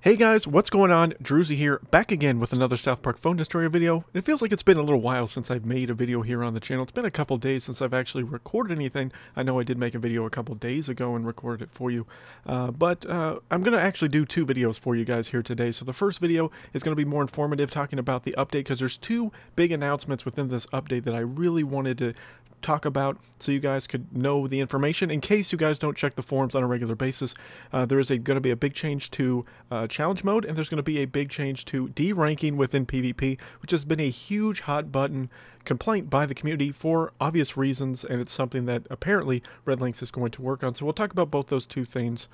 Hey guys, what's going on? Druzy here, back again with another South Park Phone Destroyer video. It feels like it's been a little while since I've made a video here on the channel. It's been a couple days since I've actually recorded anything. I know I did make a video a couple days ago and recorded it for you, but I'm going to actually do two videos for you guys here today. So the first video is going to be more informative, talking about the update, because there's two big announcements within this update that I really wanted to talk about so you guys could know the information in case you guys don't check the forums on a regular basis. There is going to be a big change to challenge mode, and there's going to be a big change to deranking within PvP, which has been a huge hot button complaint by the community for obvious reasons, and it's something that apparently Redlynx is going to work on. So we'll talk about both those two things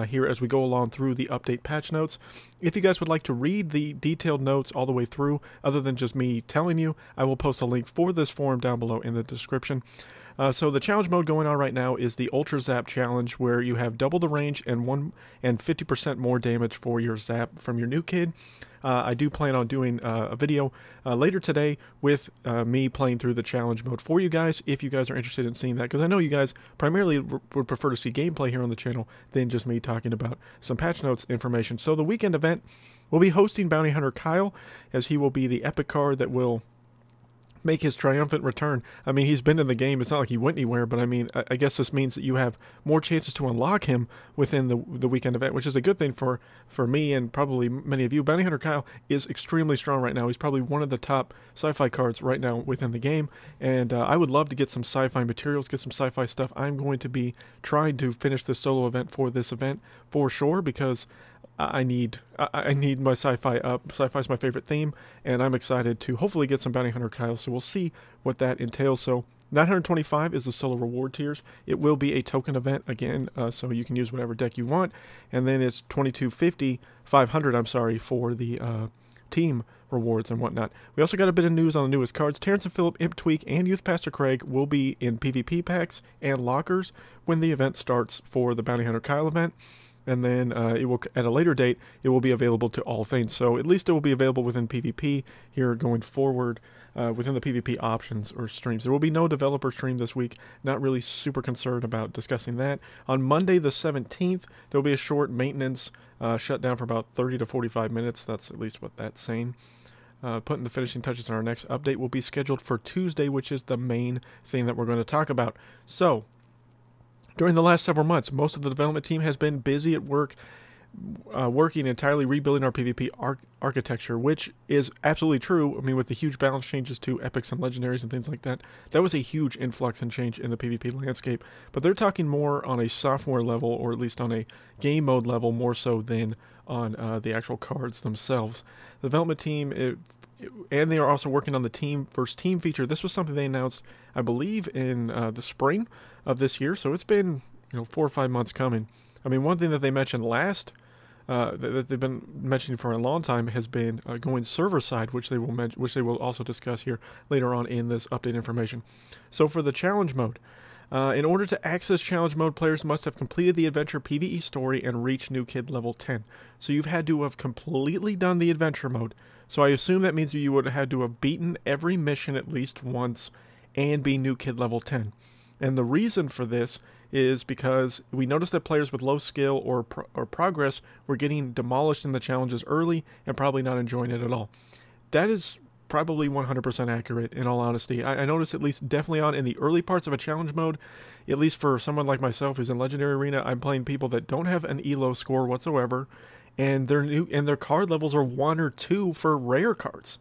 here as we go along through the update patch notes. If you guys would like to read the detailed notes all the way through, other than just me telling you, I will post a link for this forum down below in the description. So the challenge mode going on right now is the Ultra Zap challenge, where you have double the range and 50% more damage for your zap from your new kid. I do plan on doing a video later today with me playing through the challenge mode for you guys, if you guys are interested in seeing that, because I know you guys primarily would prefer to see gameplay here on the channel than just me talking about some patch notes information. So the weekend event will be hosting Bounty Hunter Kyle, as he will be the epic card that will make his triumphant return. I mean, he's been in the game. It's not like he went anywhere, but I mean, I guess this means that you have more chances to unlock him within the weekend event, which is a good thing for me and probably many of you. Bounty Hunter Kyle is extremely strong right now. He's probably one of the top sci-fi cards right now within the game, and I would love to get some sci-fi materials, get some sci-fi stuff. I'm going to be trying to finish this solo event for this event for sure, because I need my sci-fi up. Sci-fi is my favorite theme, and I'm excited to hopefully get some Bounty Hunter Kyle, so we'll see what that entails. So 925 is the solo reward tiers. It will be a token event again, so you can use whatever deck you want, and then it's 500, I'm sorry, for the team rewards and whatnot. We also got a bit of news on the newest cards. Terrence and Phillip, Imp Tweak, and Youth Pastor Craig will be in PvP packs and lockers when the event starts for the Bounty Hunter Kyle event. And then it will, at a later date, it will be available to all things. So at least it will be available within PvP here going forward, within the PvP options or streams. There will be no developer stream this week. Not really super concerned about discussing that. On Monday the 17th, there will be a short maintenance shutdown for about 30 to 45 minutes. That's at least what that's saying. Putting the finishing touches on our next update will be scheduled for Tuesday, which is the main thing that we're going to talk about. So during the last several months, most of the development team has been busy at work, working entirely rebuilding our PvP architecture, which is absolutely true. I mean, with the huge balance changes to epics and legendaries and things like that, that was a huge influx and change in the PvP landscape. But they're talking more on a software level, or at least on a game mode level, more so than on the actual cards themselves. The development team, and they are also working on the team versus team feature. This was something they announced, I believe, in the spring of this year. So it's been 4 or 5 months coming. I mean, one thing that they mentioned last, that they've been mentioning for a long time, has been going server side, which they will also discuss here later on in this update information. So for the challenge mode, in order to access challenge mode, players must have completed the adventure PvE story and reach new kid level 10. So you've had to have completely done the adventure mode. So I assume that means you would have had to have beaten every mission at least once and be new kid level 10. And the reason for this is because we noticed that players with low skill or progress were getting demolished in the challenges early and probably not enjoying it at all. That is probably 100% accurate, in all honesty. I noticed, at least definitely on in the early parts of a challenge mode, at least for someone like myself who's in Legendary Arena, I'm playing people that don't have an ELO score whatsoever, and their card levels are 1 or 2 for rare cards.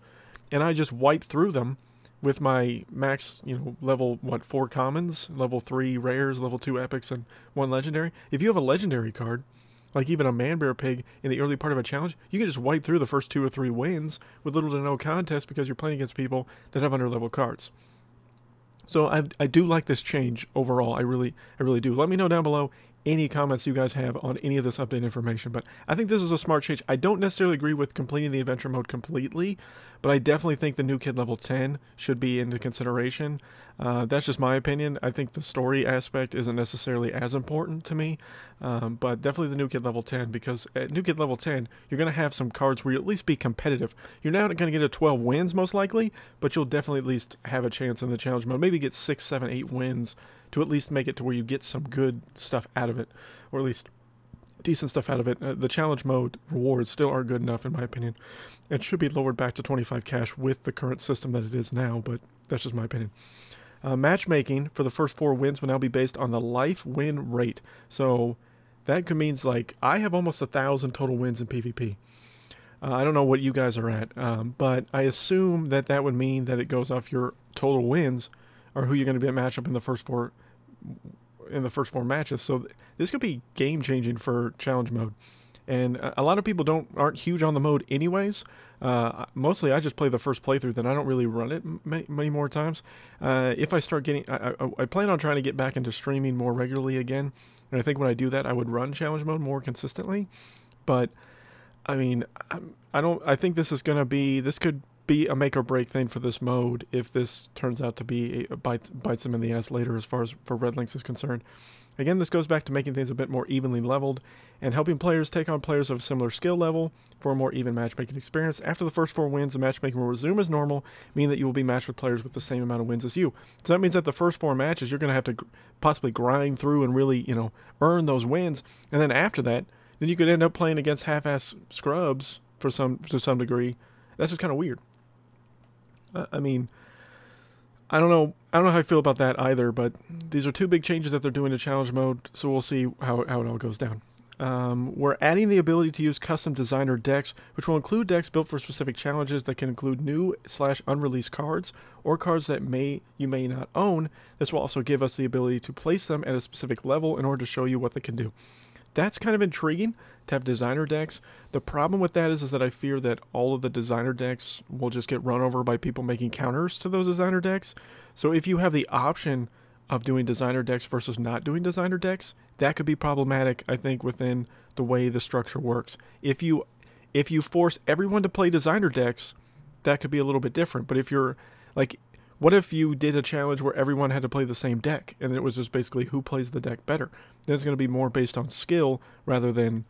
And I just wipe through them with my max, level, 4 commons, level 3 rares, level 2 epics, and 1 legendary. If you have a legendary card, like even a Man-Bear Pig in the early part of a challenge, you can just wipe through the first 2 or 3 wins with little to no contest, because you're playing against people that have under-level cards. So I do like this change overall. I really do. Let me know down below any comments you guys have on any of this update information, but I think this is a smart change. I don't necessarily agree with completing the adventure mode completely, but I definitely think the new kid level 10 should be into consideration. That's just my opinion. I think the story aspect isn't necessarily as important to me, but definitely the new kid level 10, because at new kid level 10, you're going to have some cards where you at least be competitive. You're not going to get a 12 wins most likely, but you'll definitely at least have a chance in the challenge mode. Maybe get 6, 7, 8 wins to at least make it to where you get some good stuff out of it, or at least decent stuff out of it. The challenge mode rewards still aren't good enough, in my opinion. It should be lowered back to 25 cash with the current system that it is now, but that's just my opinion. Matchmaking for the first 4 wins will now be based on the life win rate. So that could means like I have almost 1,000 total wins in PvP. I don't know what you guys are at, but I assume that that would mean that it goes off your total wins, or who you're going to be at matchup in the first 4 matches. So this could be game changing for challenge mode. And a lot of people aren't huge on the mode anyways. Mostly I just play the first playthrough, then I don't really run it many more times. If I start getting, I plan on trying to get back into streaming more regularly again. And I think when I do that, I would run challenge mode more consistently. But I mean, I think this could be a make or break thing for this mode if this turns out to be bites them in the ass later as far as for Redlynx is concerned. Again, this goes back to making things a bit more evenly leveled and helping players take on players of a similar skill level for a more even matchmaking experience. After the first 4 wins, the matchmaking will resume as normal, meaning that you will be matched with players with the same amount of wins as you. So that means that the first 4 matches, you're going to have to possibly grind through and really, earn those wins. And then after that, then you could end up playing against half-ass scrubs to some degree. That's just kind of weird. I mean, I don't know how I feel about that either, but these are 2 big changes that they're doing to challenge mode, so we'll see how it all goes down. We're adding the ability to use custom designer decks, which will include decks built for specific challenges that can include new/unreleased cards, or cards that you may not own. This will also give us the ability to place them at a specific level in order to show you what they can do. That's kind of intriguing to have designer decks. The problem with that is that I fear that all of the designer decks will just get run over by people making counters to those designer decks. So if you have the option of doing designer decks versus not doing designer decks, that could be problematic, I think, within the way the structure works. If you force everyone to play designer decks, that could be a little bit different. But if you're like, what if you did a challenge where everyone had to play the same deck, and it was just basically who plays the deck better? Then it's going to be more based on skill rather than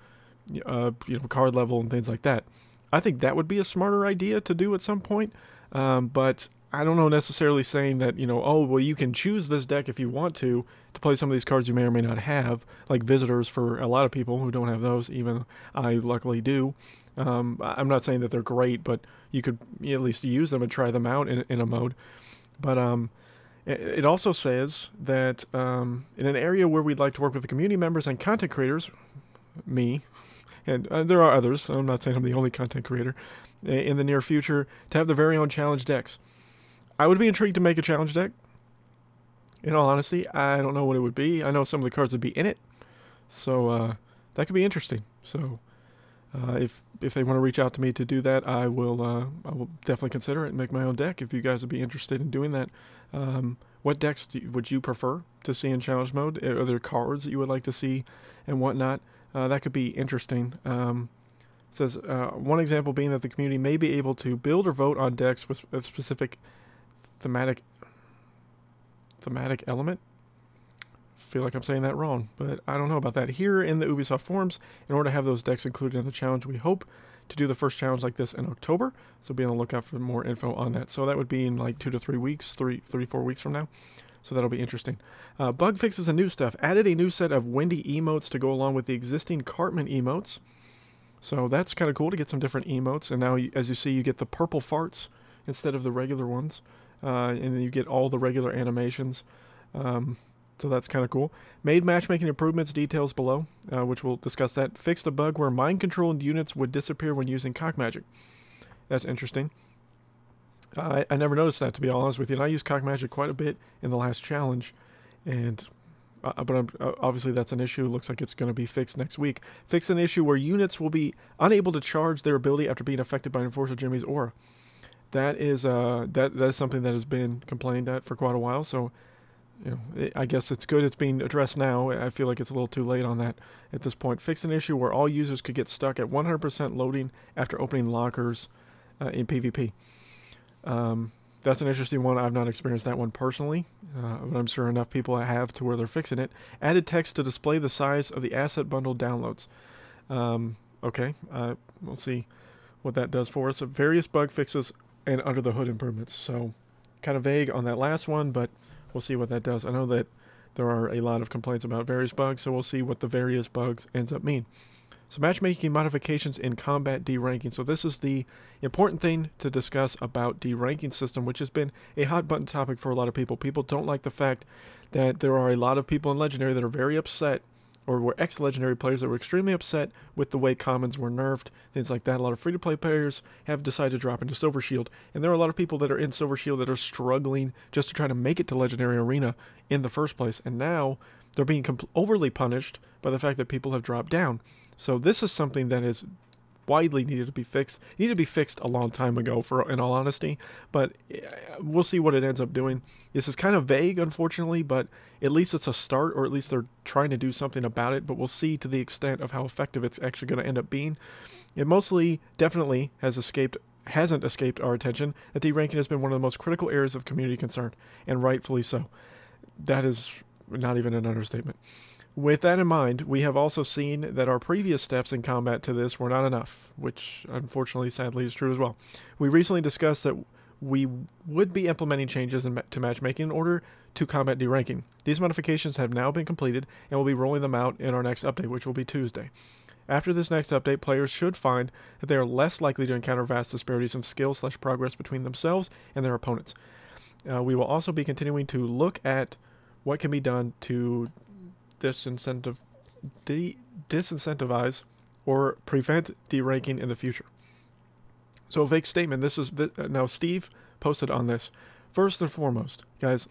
card level and things like that. I think that would be a smarter idea to do at some point, but I don't know necessarily saying that, oh, well, you can choose this deck if you want to play some of these cards you may or may not have, like visitors for a lot of people who don't have those, even I luckily do. I'm not saying that they're great, but you could at least use them and try them out in a mode. But it also says that in an area where we'd like to work with the community members and content creators, me, and there are others, so I'm not saying I'm the only content creator, in the near future, to have their very own challenge decks. I would be intrigued to make a challenge deck. In all honesty, I don't know what it would be. I know some of the cards would be in it, so that could be interesting. So if they want to reach out to me to do that, I will definitely consider it and make my own deck if you guys would be interested in doing that. What decks would you prefer to see in challenge mode? Are there cards that you would like to see and whatnot? That could be interesting. It says one example being that the community may be able to build or vote on decks with a specific thematic element. Feel like I'm saying that wrong, but I don't know about that. Here in the Ubisoft forums, in order to have those decks included in the challenge, we hope to do the first challenge like this in October, so be on the lookout for more info on that. So that would be in like 2 to 3 weeks, 4 weeks from now, so that'll be interesting. Bug fixes and new stuff. Added a new set of windy emotes to go along with the existing Cartman emotes, so that's kind of cool to get some different emotes. And now, as you see, you get the purple farts instead of the regular ones, and then you get all the regular animations. So that's kind of cool. Made matchmaking improvements, details below, which we'll discuss that. Fixed a bug where mind-controlled units would disappear when using cock magic. That's interesting. I never noticed that, to be honest with you. And I used cock magic quite a bit in the last challenge, and but obviously that's an issue. Looks like it's going to be fixed next week. Fixed an issue where units will be unable to charge their ability after being affected by Enforcer Jimmy's aura. That is that is something that has been complained at for quite a while. So, I guess it's good it's being addressed now. I feel like it's a little too late on that at this point. Fix an issue where all users could get stuck at 100% loading after opening lockers in PvP. That's an interesting one. I've not experienced that one personally, but I'm sure enough people have to where they're fixing it. Added text to display the size of the asset bundle downloads. Okay, we'll see what that does for us. Various bug fixes and under the hood improvements. So kind of vague on that last one, but we'll see what that does. I know that there are a lot of complaints about various bugs, so we'll see what the various bugs ends up mean. So matchmaking modifications in combat deranking. So this is the important thing to discuss about deranking system, which has been a hot button topic for a lot of people. People don't like the fact that there are a lot of people in Legendary that are very upset, or were ex-Legendary players that were extremely upset with the way commons were nerfed, things like that. A lot of free-to-play players have decided to drop into Silver Shield, and there are a lot of people that are in Silver Shield that are struggling just to try to make it to Legendary Arena in the first place, and now they're being overly punished by the fact that people have dropped down. So this is something that is widely needed to be fixed. It needed to be fixed a long time ago, in all honesty, but we'll see what it ends up doing. This is kind of vague, unfortunately, but at least it's a start, or at least they're trying to do something about it, but we'll see to the extent of how effective it's actually going to end up being. It definitely hasn't escaped our attention that deranking has been one of the most critical areas of community concern, and rightfully so. That is not even an understatement. With that in mind, we have also seen that our previous steps in combat to this were not enough, which unfortunately, sadly, is true as well. We recently discussed that we would be implementing changes to matchmaking in order to combat deranking. These modifications have now been completed, and we'll be rolling them out in our next update, which will be Tuesday. After this next update, players should find that they are less likely to encounter vast disparities in skill/progress between themselves and their opponents. We will also be continuing to look at what can be done to disincentivize or prevent deranking in the future. So a vague statement. Now Steve posted on this. First and foremost, guys,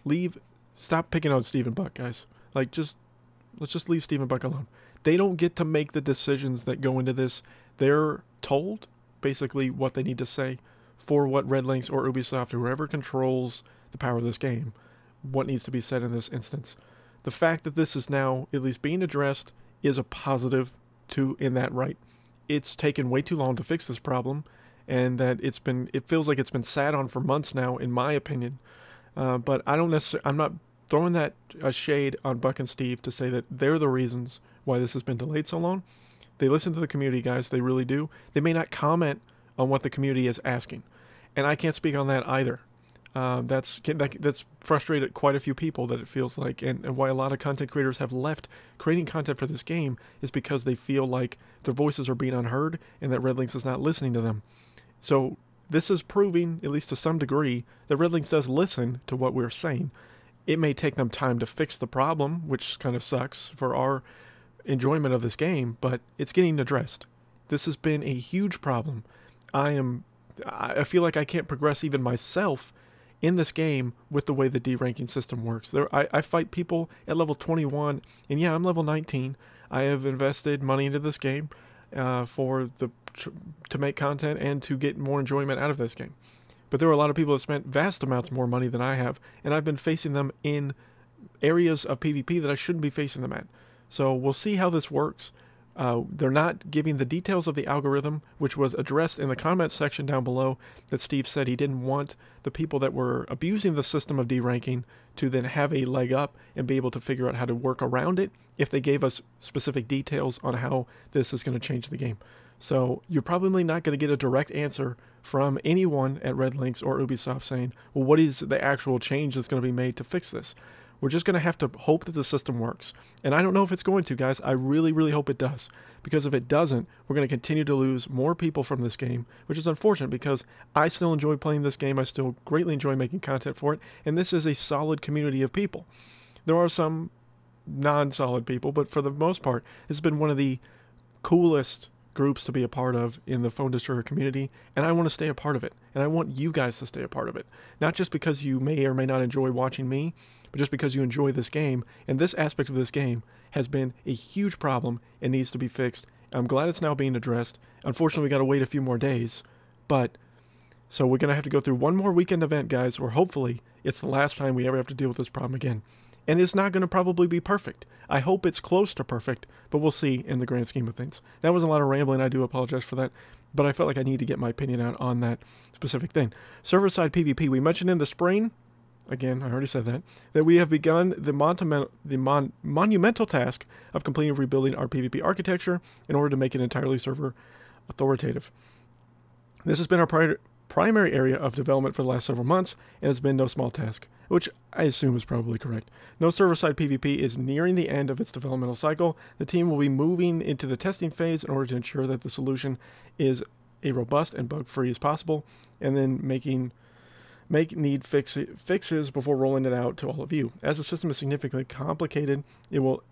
stop picking on Steve and Buck, guys. Let's just leave Steve and Buck alone. They don't get to make the decisions that go into this. They're told basically what they need to say for what Redlynx or Ubisoft, or whoever controls the power of this game, what needs to be said in this instance. The fact that this is now at least being addressed is a positive in that right. It's taken way too long to fix this problem, and that it feels like it's been sat on for months now, in my opinion. But I'm not throwing that shade on Buck and Steve to say that they're the reasons why this has been delayed so long. They listen to the community, guys. They really do. They may not comment on what the community is asking, and I can't speak on that either. That's frustrated quite a few people, that it feels like, and why a lot of content creators have left creating content for this game is because they feel like their voices are being unheard and that Redlynx is not listening to them. So this is proving, at least to some degree, that Redlynx does listen to what we're saying. It may take them time to fix the problem, which kind of sucks for our enjoyment of this game, but it's getting addressed. This has been a huge problem. I feel like I can't progress even myself in this game with the way the deranking system works. I fight people at level 21, and yeah, I'm level 19. I have invested money into this game to make content and to get more enjoyment out of this game. But there are a lot of people that spent vast amounts more money than I have, and I've been facing them in areas of PvP that I shouldn't be facing them at. So we'll see how this works. They're not giving the details of the algorithm, which was addressed in the comments section down below, that Steve said he didn't want the people that were abusing the system of deranking to then have a leg up and be able to figure out how to work around it if they gave us specific details on how this is going to change the game. So you're probably not going to get a direct answer from anyone at Redlynx or Ubisoft saying, well, what is the actual change that's going to be made to fix this? We're just going to have to hope that the system works. And I don't know if it's going to, guys. I really, really hope it does. Because if it doesn't, we're going to continue to lose more people from this game, which is unfortunate because I still enjoy playing this game. I still greatly enjoy making content for it. And this is a solid community of people. There are some non-solid people, but for the most part, it's been one of the coolest groups to be a part of in the Phone Destroyer community, and I want to stay a part of it, and I want you guys to stay a part of it. Not just because you may or may not enjoy watching me, but just because you enjoy this game, and this aspect of this game has been a huge problem and needs to be fixed. I'm glad it's now being addressed. Unfortunately, we got to wait a few more days, so we're going to have to go through one more weekend event, guys, where hopefully it's the last time we ever have to deal with this problem again. And it's not going to probably be perfect. I hope it's close to perfect, but we'll see in the grand scheme of things. That was a lot of rambling. I do apologize for that, but I felt like I need to get my opinion out on that specific thing. Server-side PvP. We mentioned in the spring, again, I already said that we have begun the monumental task of completing rebuilding our PvP architecture in order to make it entirely server authoritative. This has been our primary area of development for the last several months, and it's been no small task, which I assume is probably correct. No server-side PvP is nearing the end of its developmental cycle. The team will be moving into the testing phase in order to ensure that the solution is as robust and bug-free as possible, and then make need fixes before rolling it out to all of you. As the system is significantly complicated, it will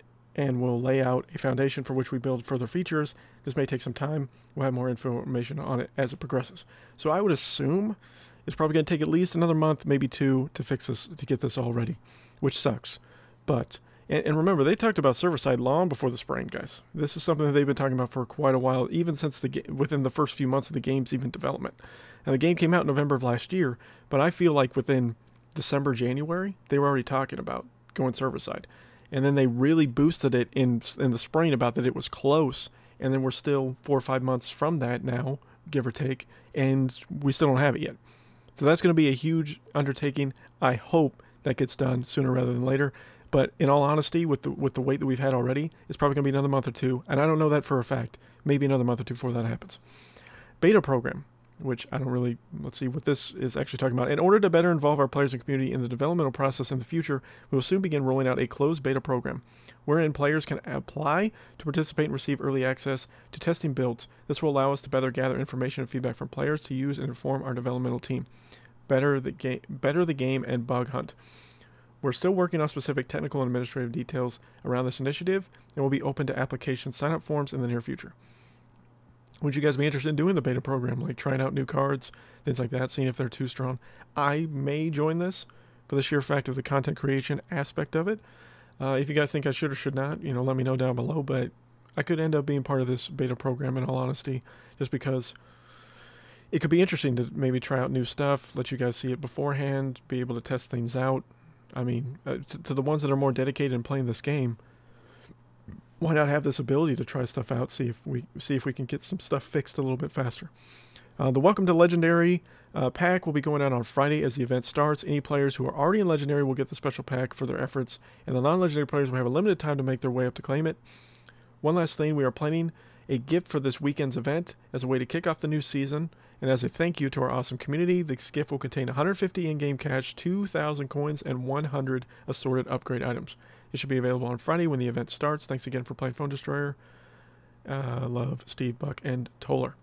lay out a foundation for which we build further features. This may take some time. We'll have more information on it as it progresses. So I would assume it's probably going to take at least another month, maybe 2, to fix this, to get this all ready, which sucks. But, and remember, they talked about server-side long before the spring, guys. This is something that they've been talking about for quite a while, even since within the first few months of the game's even development. And the game came out in November of last year, but I feel like within December, January, they were already talking about going server-side. And then they really boosted it in the spring about that it was close. And then we're still 4 or 5 months from that now, give or take, and we still don't have it yet. So that's going to be a huge undertaking. I hope that gets done sooner rather than later. But in all honesty, with the wait that we've had already, it's probably going to be another month or 2. And I don't know that for a fact. Maybe another month or 2 before that happens. Beta program, which I don't really, let's see what this is actually talking about. In order to better involve our players and community in the developmental process in the future, we will soon begin rolling out a closed beta program, wherein players can apply to participate and receive early access to testing builds. This will allow us to better gather information and feedback from players to use and inform our developmental team. Better the game and bug hunt. We're still working on specific technical and administrative details around this initiative, and we'll be open to application sign-up forms in the near future. Would you guys be interested in doing the beta program, like trying out new cards, things like that, seeing if they're too strong? I may join this for the sheer fact of the content creation aspect of it. If you guys think I should or should not, let me know down below, but I could end up being part of this beta program in all honesty, just because it could be interesting to maybe try out new stuff, let you guys see it beforehand, be able to test things out. I mean, to the ones that are more dedicated in playing this game, why not have this ability to try stuff out, see if we can get some stuff fixed a little bit faster. The Welcome to Legendary pack will be going out on Friday as the event starts. Any players who are already in Legendary will get the special pack for their efforts, and the non-Legendary players will have a limited time to make their way up to claim it. One last thing, we are planning a gift for this weekend's event as a way to kick off the new season, and as a thank you to our awesome community. This gift will contain 150 in-game cash, 2,000 coins, and 100 assorted upgrade items. It should be available on Friday when the event starts. Thanks again for playing Phone Destroyer. Love, Steve, Buck, and Toller.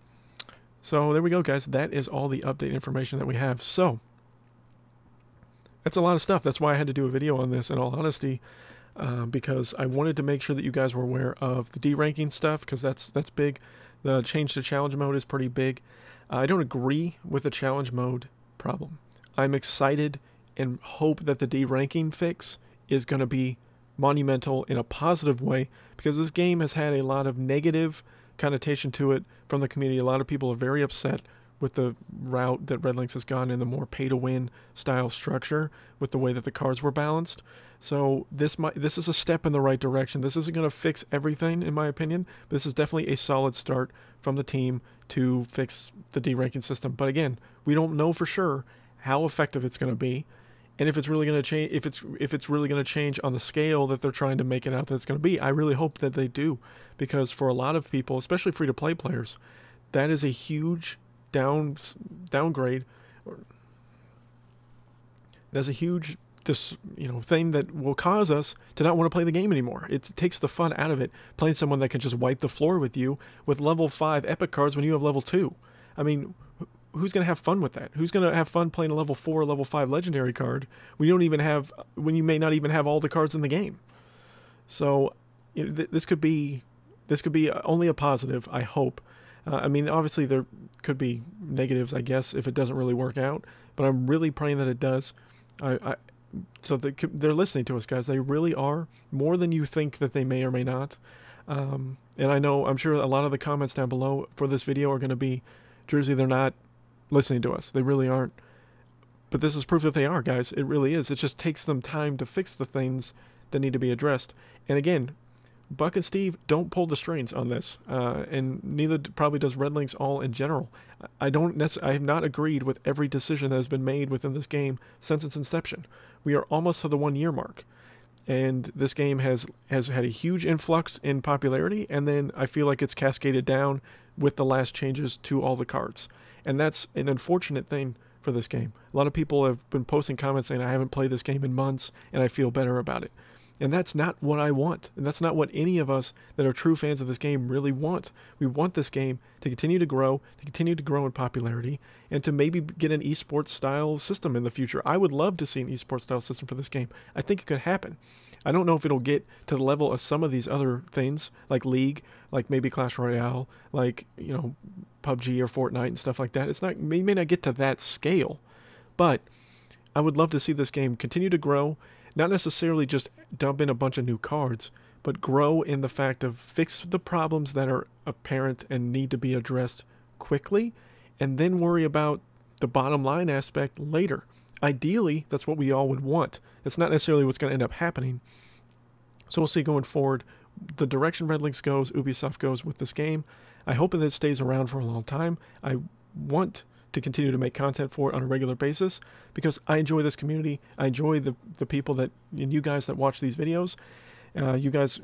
So there we go, guys. That is all the update information that we have. So that's a lot of stuff. That's why I had to do a video on this, in all honesty, because I wanted to make sure that you guys were aware of the deranking stuff, because that's big. The change to challenge mode is pretty big. I don't agree with the challenge mode problem. I'm excited and hope that the deranking fix is going to be monumental in a positive way, because this game has had a lot of negative connotation to it from the community. A lot of people are very upset with the route that Redlynx has gone in, the more pay-to-win style structure with the way that the cards were balanced. So this is a step in the right direction. This isn't going to fix everything, in my opinion, but this is definitely a solid start from the team to fix the deranking system. But again, we don't know for sure how effective it's going to be, and if it's really going to change. If it's really going to change on the scale that they're trying to make it out that it's going to be. I really hope that they do, because for a lot of people, especially free-to-play players, that is a huge downgrade. There's a huge thing that will cause us to not want to play the game anymore. It takes the fun out of it, playing someone that can just wipe the floor with you with level 5 epic cards when you have level 2. I mean, who's going to have fun with that? Who's going to have fun playing a level 4 or level 5 legendary card when you may not even have all the cards in the game? So this could be only a positive, I hope. I mean, obviously there could be negatives, I guess, if it doesn't really work out, but I'm really praying that it does. So they're listening to us, guys. They really are, more than you think that they may or may not. And I'm sure a lot of the comments down below for this video are going to be, Druzy, they're not listening to us. They really aren't. But this is proof that they are, guys. It really is. It just takes them time to fix the things that need to be addressed. And again, Buck and Steve don't pull the strings on this, and neither probably does Redlynx all in general. I have not agreed with every decision that has been made within this game since its inception. We are almost to the 1-year mark, and this game has had a huge influx in popularity, and then I feel like it's cascaded down with the last changes to all the cards. And that's an unfortunate thing for this game. A lot of people have been posting comments saying, I haven't played this game in months and I feel better about it. And that's not what I want. And that's not what any of us that are true fans of this game really want. We want this game to continue to grow in popularity, and to maybe get an esports style system in the future. I would love to see an esports style system for this game. I think it could happen. I don't know if it'll get to the level of some of these other things, like League, like maybe Clash Royale, like, you know, PUBG or Fortnite and stuff like that. It's not, may not get to that scale, but I would love to see this game continue to grow. Not necessarily just dump in a bunch of new cards, but grow in the fact of fix the problems that are apparent and need to be addressed quickly, and then worry about the bottom line aspect later. Ideally, that's what we all would want. It's not necessarily what's going to end up happening. So we'll see going forward the direction Redlynx goes, Ubisoft goes with this game. I hope that it stays around for a long time. I want to continue to make content for it on a regular basis, because I enjoy this community. I enjoy the people that, and you guys that watch these videos. You guys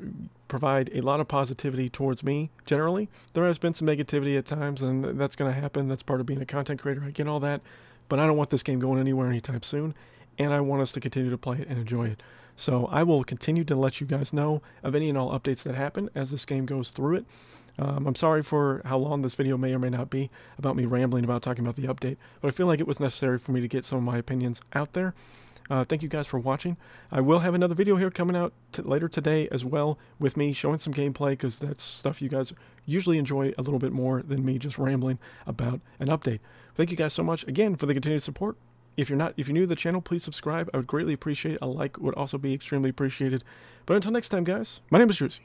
provide a lot of positivity towards me, generally. There has been some negativity at times, and that's going to happen. That's part of being a content creator. I get all that, but I don't want this game going anywhere anytime soon, and I want us to continue to play it and enjoy it. So I will continue to let you guys know of any and all updates that happen as this game goes through it. I'm sorry for how long this video may or may not be about me rambling about talking about the update, but I feel like it was necessary for me to get some of my opinions out there. Thank you guys for watching. I will have another video here coming out later today as well, with me showing some gameplay, because that's stuff you guys usually enjoy a little bit more than me just rambling about an update. Thank you guys so much again for the continued support. If you're new to the channel, please subscribe. I would greatly appreciate it. A like would also be extremely appreciated. But until next time, guys, my name is Druzy.